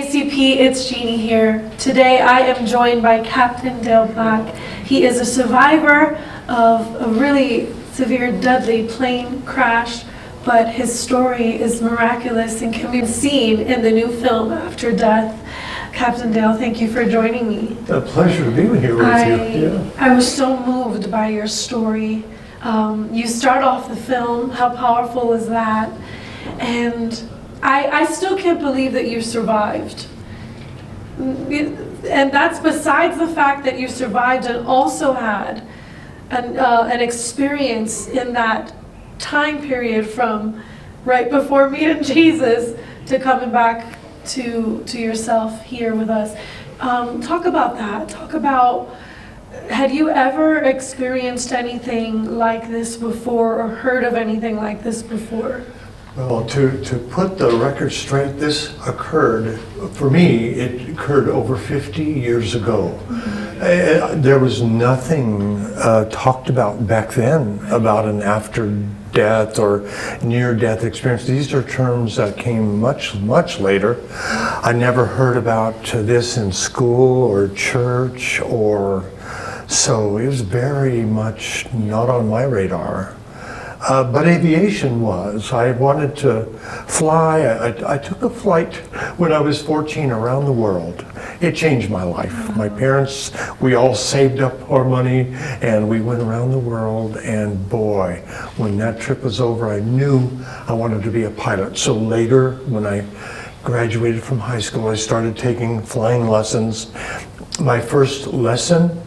ACP, it's Jeannie here. Today I am joined by Captain Dale Black. He is a survivor of a really severe, deadly plane crash, but his story is miraculous and can be seen in the new film After Death. Captain Dale, thank you for joining me. A pleasure to be here with you. Yeah. I was so moved by your story. You start off the film, how powerful was that? And I still can't believe that you survived. And that's besides the fact that you survived and also had an experience in that time period from right before meeting Jesus to coming back to yourself here with us. Talk about that. Talk about, had you ever experienced anything like this before or heard of anything like this before? Well, to put the record straight, this occurred, for me, it occurred over 50 years ago. Mm-hmm. There was nothing talked about back then about an after-death or near-death experience. These are terms that came much, much later. I never heard about this in school or church, so it was very much not on my radar. But aviation was. I wanted to fly. I took a flight when I was 14 around the world. It changed my life. My parents, we all saved up our money and we went around the world, and boy, when that trip was over, I knew I wanted to be a pilot. So later, when I graduated from high school, I started taking flying lessons. My first lesson,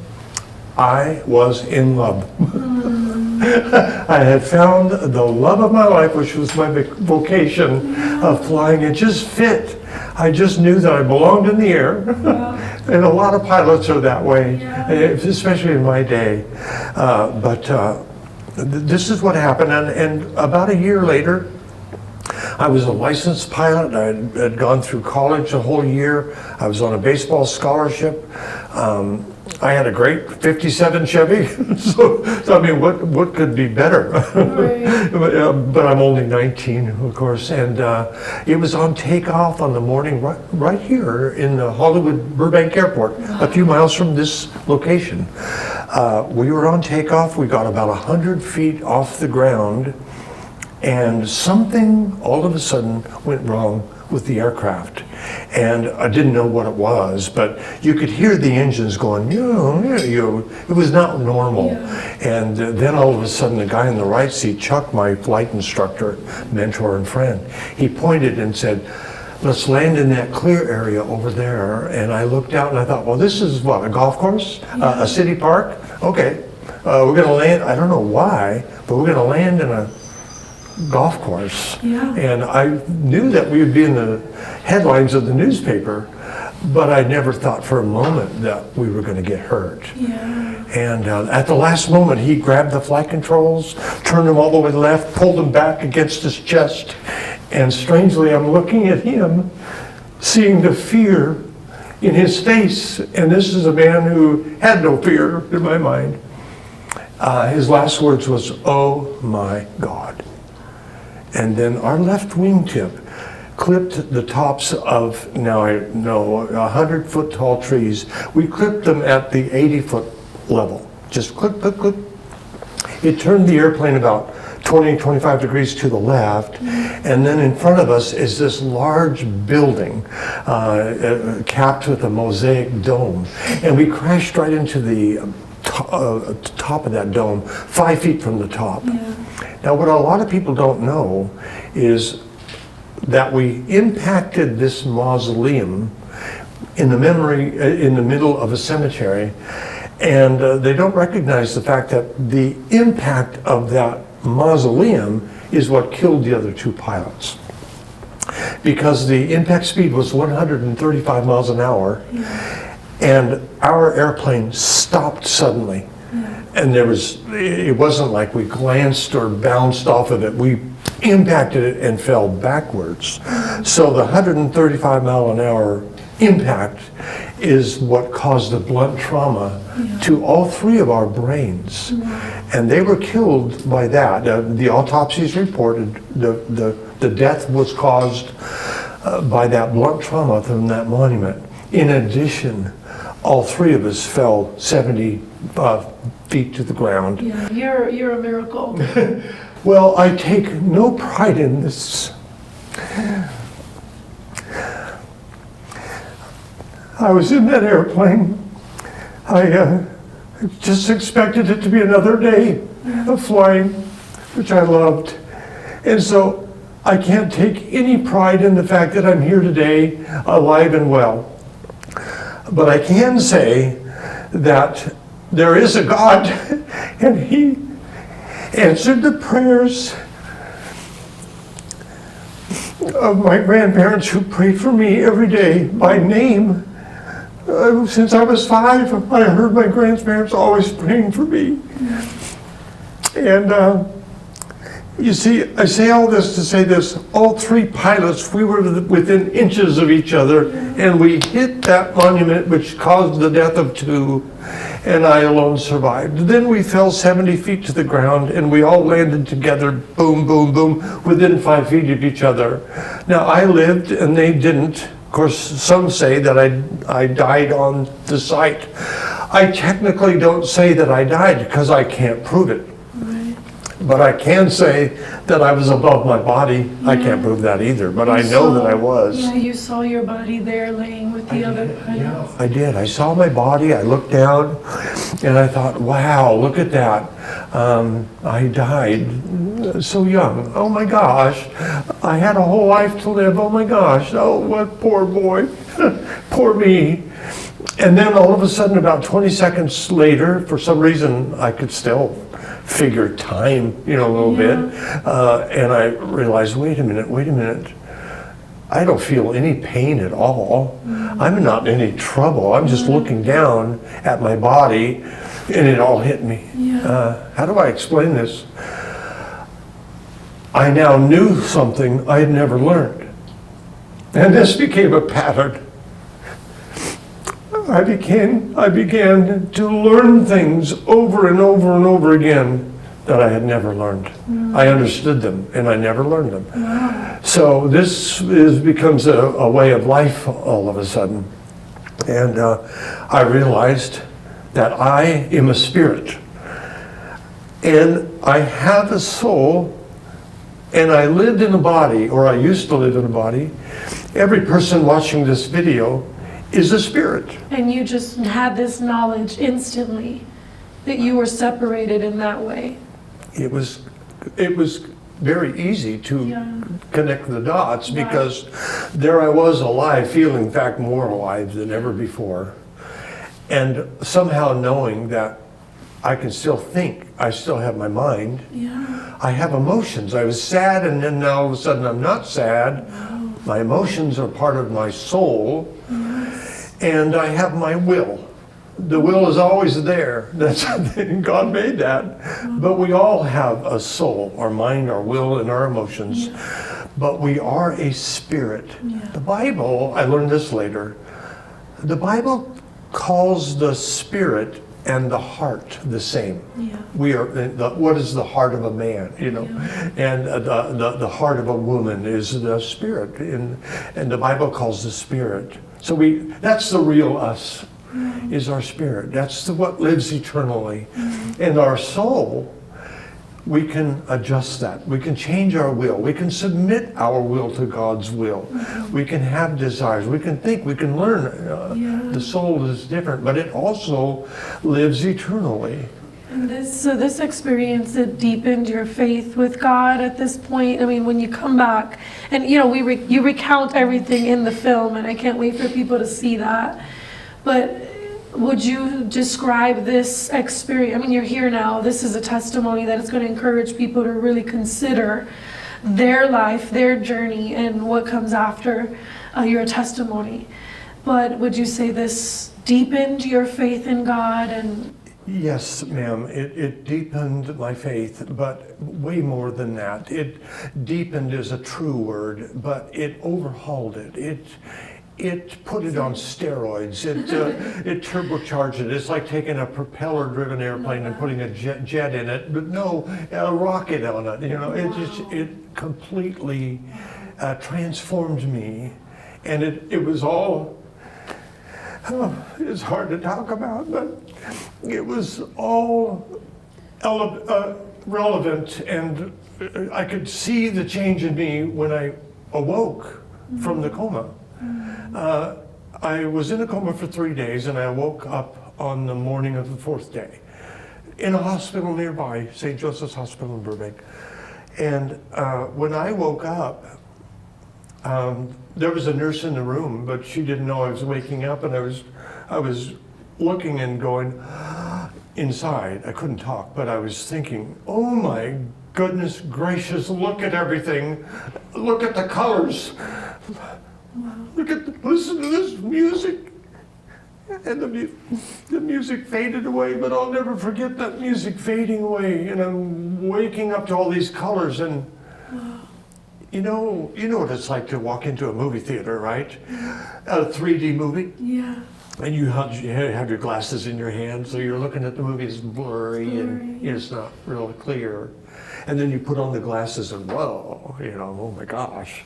I was in love. I had found the love of my life, which was my vocation of flying. It just fit. I just knew that I belonged in the air. And a lot of pilots are that way, especially in my day. This is what happened. And about a year later, I was a licensed pilot. I had gone through college a whole year. I was on a baseball scholarship. I had a great 57 Chevy, so I mean, what could be better? Right. But I'm only 19, of course, and it was on takeoff on the morning right here in the Hollywood Burbank Airport, a few miles from this location. We were on takeoff. We got about 100 feet off the ground, and something all of a sudden went wrong with the aircraft. And I didn't know what it was, but you could hear the engines going, it was not normal. Yeah. And then all of a sudden, the guy in the right seat, Chuck, my flight instructor, mentor and friend, he pointed and said, let's land in that clear area over there. And I looked out and I thought, well, this is what, a golf course? A city park? Okay, we're gonna land, I don't know why, but we're gonna land in a golf course. Yeah. And I knew that we would be in the headlines of the newspaper, but I never thought for a moment that we were going to get hurt. Yeah. And at the last moment, he grabbed the flight controls, turned them all the way left, pulled them back against his chest, and strangely, I'm looking at him, seeing the fear in his face, and this is a man who had no fear in my mind. His last words was, "Oh my God." And then our left wingtip clipped the tops of, now I know, 100-foot tall trees. We clipped them at the 80-foot level. Just clip, clip, clip. It turned the airplane about 20, 25 degrees to the left. And then in front of us is this large building capped with a mosaic dome. And we crashed right into the top of that dome, 5 feet from the top. Yeah. Now, what a lot of people don't know is that we impacted this mausoleum in the middle of a cemetery, and they don't recognize the fact that the impact of that mausoleum is what killed the other two pilots. Because the impact speed was 135 miles an hour, and our airplane stopped suddenly. And it wasn't like we glanced or bounced off of it. We impacted it and fell backwards. So the 135 mile an hour impact is what caused the blunt trauma to all three of our brains. And they were killed by that. The autopsies reported the death was caused by that blunt trauma from that monument. In addition, all three of us fell 70 feet to the ground. Yeah, you're a miracle. Well, I take no pride in this. I was in that airplane. I just expected it to be another day of flying, which I loved. And so I can't take any pride in the fact that I'm here today, alive and well. But I can say that there is a God, and He answered the prayers of my grandparents who prayed for me every day by name. Since I was 5, I heard my grandparents always praying for me. And you see, I say all this to say this, all three pilots, we were within inches of each other, and we hit that monument which caused the death of 2, and I alone survived. Then we fell 70 feet to the ground, and we all landed together, boom, boom, boom, within 5 feet of each other. Now, I lived, and they didn't. Of course, some say that I died on the site. I technically don't say that I died because I can't prove it. Right. But I can say that I was above my body. Yeah. I can't prove that either, but I know that I was. Yeah, you saw your body there laying with the other pilots. Yeah, I did. I saw my body. I looked down, and I thought, wow, look at that. I died so young. Oh my gosh. I had a whole life to live. Oh my gosh. Oh, what poor boy. Poor me. And then all of a sudden, about 20 seconds later, for some reason, I could still figure time, a little bit. And I realized, wait a minute. I don't feel any pain at all. I'm not in any trouble. I'm just looking down at my body, and it all hit me. How do I explain this? I now knew something I had never learned. And this became a pattern. I began to learn things over and over and over again that I had never learned. I understood them, and I never learned them. So this becomes a way of life all of a sudden. And I realized that I am a spirit. And I have a soul, and I lived in a body, or I used to live in a body. Every person watching this video is a spirit. And you just had this knowledge instantly that you were separated in that way. It was very easy to connect the dots because there I was alive, feeling in fact more alive than ever before. And somehow knowing that I can still think, I still have my mind. I have emotions. I was sad, and then now all of a sudden I'm not sad. My emotions are part of my soul. And I have my will. The will is always there. That's God made that. But we all have a soul, our mind, our will, and our emotions. But we are a spirit. The Bible, I learned this later, the Bible calls the spirit and the heart the same. We are. What is the heart of a man? And the heart of a woman is the spirit, and the Bible calls the spirit. So that's the real us, is our spirit. That's what lives eternally. And our soul, we can adjust that. We can change our will. We can submit our will to God's will. We can have desires. We can think. We can learn. The soul is different, but it also lives eternally. And this experience, it deepened your faith with God at this point. I mean, when you come back, and you recount everything in the film, and I can't wait for people to see that. But would you describe this experience? I mean, you're here now. This is a testimony that is going to encourage people to really consider their life, their journey, and what comes after your testimony. But would you say this deepened your faith in God? And yes, ma'am. It deepened my faith, but way more than that. It deepened is a true word, but it overhauled it. It put it on steroids. It turbocharged it. It's like taking a propeller-driven airplane and putting a jet in it, but no, a rocket on it. It completely transformed me. And it was all, it's hard to talk about, but it was all relevant, and I could see the change in me when I awoke from the coma. I was in a coma for 3 days, and I woke up on the morning of the 4th day in a hospital nearby, St. Joseph's Hospital in Burbank. And when I woke up, there was a nurse in the room, but she didn't know I was waking up, and I was looking and going inside. I couldn't talk, but I was thinking, oh my goodness gracious, look at everything. Look at the colors. Listen to this music. And the music faded away, but I'll never forget that music fading away. And I'm waking up to all these colors, and you know what it's like to walk into a movie theater, right? A 3D movie. Yeah. And you have your glasses in your hand, so you're looking at the movie, it's blurry and it's not real clear. And then you put on the glasses and whoa, oh my gosh.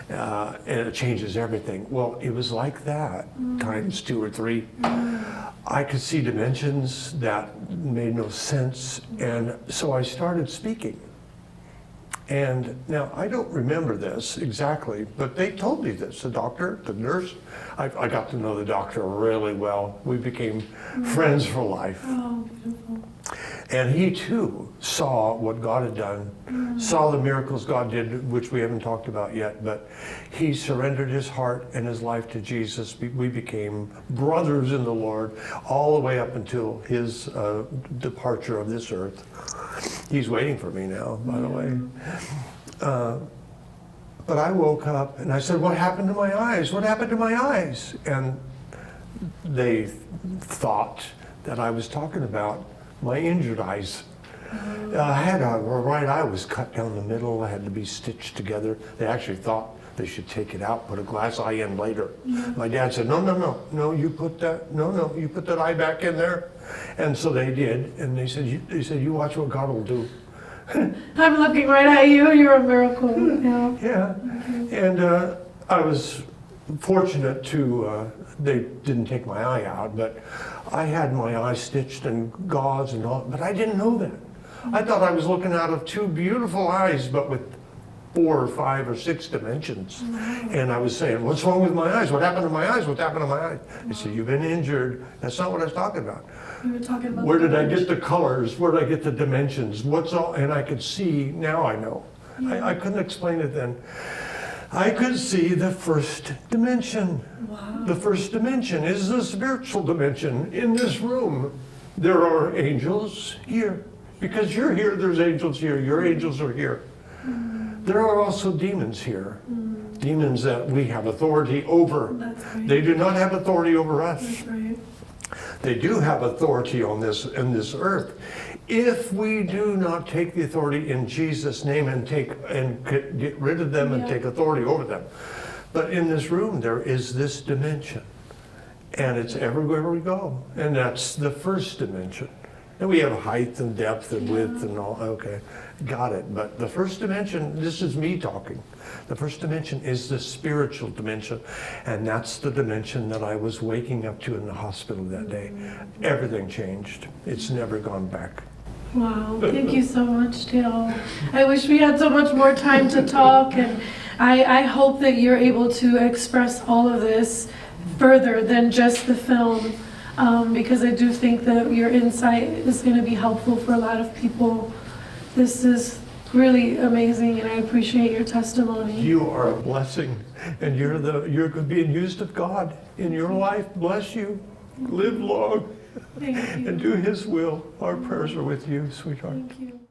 And it changes everything. Well, it was like that, times 2 or 3. I could see dimensions that made no sense, and so I started speaking. And now, I don't remember this exactly, but they told me this, the doctor, the nurse. I got to know the doctor really well. We became friends for life. Oh, beautiful. And he too saw what God had done, saw the miracles God did, which we haven't talked about yet, but he surrendered his heart and his life to Jesus. We became brothers in the Lord all the way up until his departure of this earth. He's waiting for me now, by the way. But I woke up and I said, what happened to my eyes? What happened to my eyes? And they thought that I was talking about my injured eyes. I had a right eye was cut down the middle. I had to be stitched together. They actually thought they should take it out, put a glass eye in later. My dad said, no, you put that eye back in there. And so they did, and they said, you watch what God will do. I'm looking right at you. You're a miracle. Yeah. Yeah. And I was fortunate to, they didn't take my eye out, but I had my eye stitched and gauze and all, but I didn't know that. I thought I was looking out of 2 beautiful eyes, but with 4 or 5 or 6 dimensions. And I was saying, what's wrong with my eyes? What happened to my eyes? What happened to my eyes? They said, you've been injured. That's not what I was talking about. You were talking about where did I get the colors? Where did I get the dimensions? What's all? And I could see, now I know. Yeah. I couldn't explain it then. I could see the first dimension. Wow. The first dimension is the spiritual dimension. In this room, there are angels here. Because you're here, there's angels here. Your angels are here. There are also demons here. Demons that we have authority over. That's right. They do not have authority over us. That's right. They do have authority on this earth. If we do not take the authority in Jesus' name and get rid of them and take authority over them. But in this room, there is this dimension. And it's everywhere we go. And that's the first dimension. And we have height and depth and width and all, okay, got it. But the first dimension, this is me talking. The first dimension is the spiritual dimension. And that's the dimension that I was waking up to in the hospital that day. Everything changed. It's never gone back. Wow, thank you so much, Dale. I wish we had so much more time to talk, and I hope that you're able to express all of this further than just the film. Because I do think that your insight is going to be helpful for a lot of people. This is really amazing, and I appreciate your testimony. You are a blessing, and you're being used of God in your life. Bless you. Live long Thank you. and do His will. Our prayers are with you, sweetheart. Thank you.